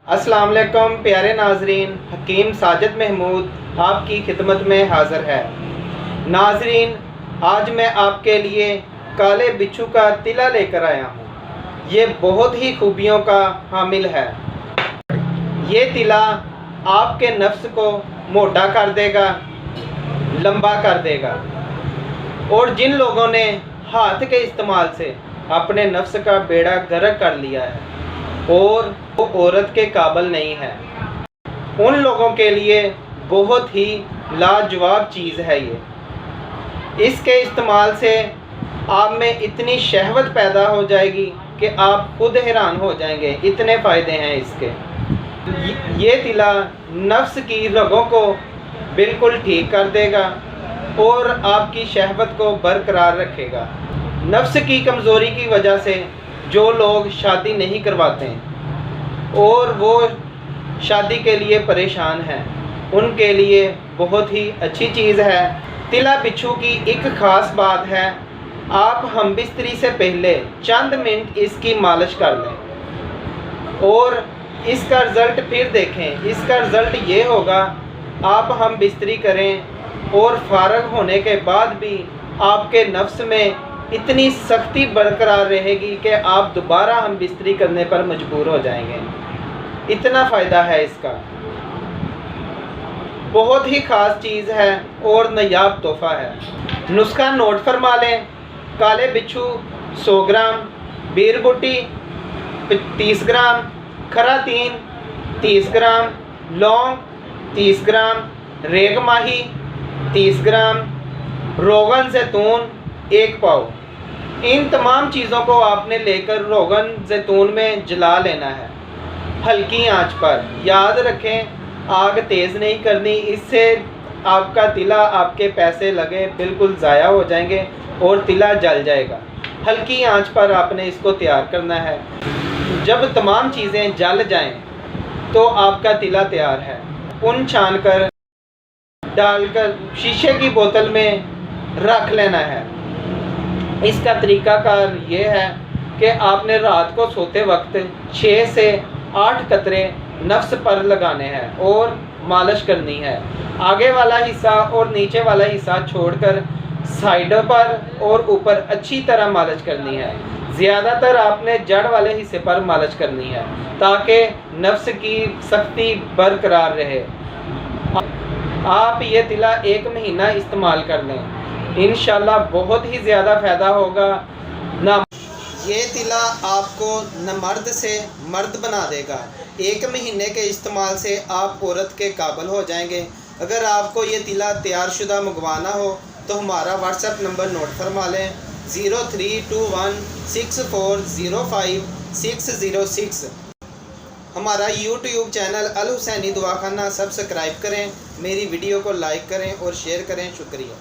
अस्सलाम वालेकुम प्यारे नाजरीन, हकीम साजिद महमूद आपकी खिदमत में हाज़िर है। नाजरीन, आज मैं आपके लिए काले बिच्छू का तिला लेकर आया हूँ। ये बहुत ही खूबियों का हामिल है। ये तिला आपके नफ्स को मोटा कर देगा, लंबा कर देगा। और जिन लोगों ने हाथ के इस्तेमाल से अपने नफ्स का बेड़ा गर्क कर लिया है और वो औरत के काबिल नहीं है, उन लोगों के लिए बहुत ही लाजवाब चीज़ है ये। इसके इस्तेमाल से आप में इतनी शहवत पैदा हो जाएगी कि आप खुद हैरान हो जाएंगे, इतने फ़ायदे हैं इसके। ये तिला नफ्स की रगों को बिल्कुल ठीक कर देगा और आपकी शहवत को बरकरार रखेगा। नफ्स की कमज़ोरी की वजह से जो लोग शादी नहीं करवाते और वो शादी के लिए परेशान हैं, उनके लिए बहुत ही अच्छी चीज़ है। तिला बिच्छू की एक ख़ास बात है, आप हम बिस्तरी से पहले चंद मिनट इसकी मालिश कर लें और इसका रिज़ल्ट फिर देखें। इसका रिज़ल्ट ये होगा, आप हम बिस्तरी करें और फारग होने के बाद भी आपके नफ्स में इतनी सख्ती बरकरार रहेगी कि आप दोबारा हम बिस्तरी करने पर मजबूर हो जाएंगे। इतना फ़ायदा है इसका। बहुत ही ख़ास चीज़ है और नायाब तोहफ़ा है। नुस्खा नोट फरमा लें। काले बिच्छू 100 ग्राम, बीर बूटी 30 ग्राम, खरा तीन 30 ग्राम, लौंग 30 ग्राम, रेग माही 30 ग्राम, रोगन जैतून 1 पाव। इन तमाम चीज़ों को आपने लेकर रोगन जैतून में जला लेना है हल्की आंच पर। याद रखें, आग तेज़ नहीं करनी, इससे आपका तिला, आपके पैसे लगे बिल्कुल ज़ाया हो जाएंगे और तिला जल जाएगा। हल्की आंच पर आपने इसको तैयार करना है। जब तमाम चीज़ें जल जाएं तो आपका तिला तैयार है। उन छान कर डालकर शीशे की बोतल में रख लेना है। इसका तरीकाकार ये है कि आपने रात को सोते वक्त 6 से 8 कतरे नफ्स पर लगाने हैं और मालिश करनी है। आगे वाला हिस्सा और नीचे वाला हिस्सा छोड़कर साइडों पर और ऊपर अच्छी तरह मालिश करनी है। ज़्यादातर आपने जड़ वाले हिस्से पर मालिश करनी है ताकि नफ्स की सख्ती बरकरार रहे। आप ये तिला 1 महीना इस्तेमाल कर लें, इंशाल्लाह बहुत ही ज़्यादा फ़ायदा होगा। ना ये तिला आपको न मर्द से मर्द बना देगा। 1 महीने के इस्तेमाल से आप औरत के काबिल हो जाएंगे। अगर आपको ये तिला तैयार शुदा मंगवाना हो तो हमारा व्हाट्सएप नंबर नोट फरमा लें, 03216405 606। हमारा यूट्यूब चैनल अल हुसैनी दवाखाना सब्सक्राइब करें, मेरी वीडियो को लाइक करें और शेयर करें। शुक्रिया।